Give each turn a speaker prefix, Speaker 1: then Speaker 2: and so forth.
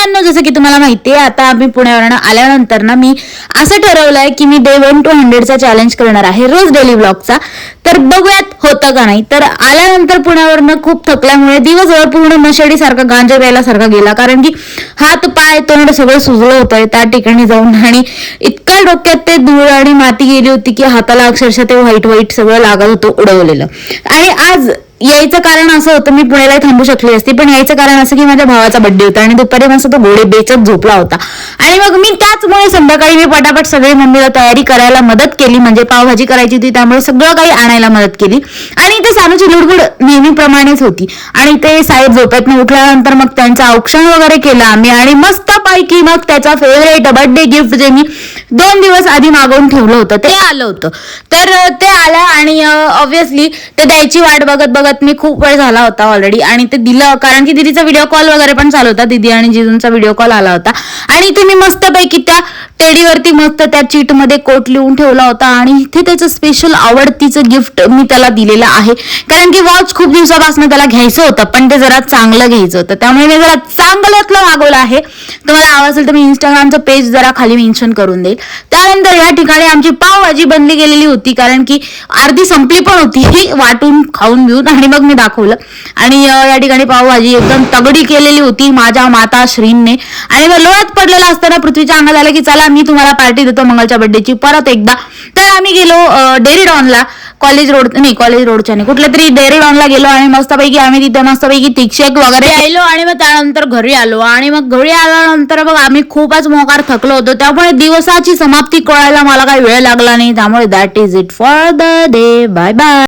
Speaker 1: मित्रांनो, जसं की तुम्हाला माहिती आहे, आता आम्ही पुण्यावरून आल्यानंतर ना मी असं ठरवलंय की मी डे 1 to 100चा चॅलेंज करणार आहे, रोज डेली व्लॉगचा. तर बघूयात होतं का नाही. तर आल्यानंतर पुण्यावरनं खूप थकल्यामुळे दिवसभर पूर्ण मशेडी सारखा गांजा प्यायला सारखा गेला, कारण की हात पाय तोंड सगळं सुजलं होतं त्या ठिकाणी जाऊन. आणि इतका डोक्यात ते धूळ आणि माती गेली होती की हाताला अक्षरशः ते व्हाईट व्हाईट सगळं लागत होतं उडवलेलं. आणि आज यायचं कारण असं होतं, मी पुण्याला थांबू शकली असती, पण यायचं कारण असं की माझ्या भावाचा बर्थडे होता आणि दुपारी मस्त तो घोडे बेचत झोपला होता. आणि मग मी त्याचमुळे संध्याकाळी मी पटापट सगळी मम्मीला तयारी करायला मदत केली, म्हणजे पावभाजी करायची होती त्यामुळे सगळं काही आणायला मदत केली. आणि ते सानूची लुडबुड नेहमीप्रमाणेच होती. आणि ते साहेब झोपेतनं उठल्यानंतर मग त्यांचं औक्षण वगैरे केलं आम्ही, आणि मस्तपैकी मग त्याचा फेवरेट बर्थडे गिफ्ट जे मी 2 दिवस आधी मागवून ठेवलं होतं ते आलं होतं. तर ते आलं आणि ऑब्व्हियसली ते द्यायची वाट बघत बघत मी खूप वेळ झाला होता ऑलरेडी, आणि ते दिलं, कारण की दीदीचा व्हिडिओ कॉल वगैरे पण चालू होता, दीदी आणि जिजूंचा व्हिडिओ कॉल आला होता. आणि ते मी मस्तपैकी त्या टेडीवरती मस्त त्या चीट मध्ये कोट लिहून ठेवला होता, आणि इथे त्याचं स्पेशल आवडतीचं गिफ्ट मी त्याला दिलेलं आहे. कारण की वॉच खूप दिवसापासून त्याला घ्यायचं होतं, पण ते जरा चांगलं घ्यायचं होतं, त्यामुळे मी जरा चांगल्यातलं मागवलं आहे. तुम्हाला हवं असेल तर मी इंस्टाग्रामचं पेज जरा खाली मेन्शन करून देईल. त्यानंतर या ठिकाणी आमची पावभाजी बनली गेलेली होती, कारण की अर्धी संपली पण होती वाटून खाऊन घेऊन, आणि मग मी दाखवलं. आणि या ठिकाणी पावभाजी एकदम तगडी केलेली होती माझ्या माता श्रींने. आणि मग लोळत पडलेला असताना पृथ्वीच्या अंगात आलं की चला मी तुम्हाला पार्टी देतो मंगलच्या बर्थडेची परत एकदा. तर आम्ही गेलो डेअरी डॉनला, कॉलेज रोडच्या नाही, कुठल्या तरी डेअरी डॉनला गेलो, आणि मस्तपैकी आम्ही तिथे मस्तपैकी थिकशेक वगैरे आलो, आणि मग त्यानंतर घरी आलो. आणि मग घरी आल्यानंतर मग आम्ही खूपच मोकार थकलो होतो, त्यामुळे दिवसाची समाप्ती कळायला मला काही वेळ लागला नाही. त्यामुळे that is it for the day. Bye bye.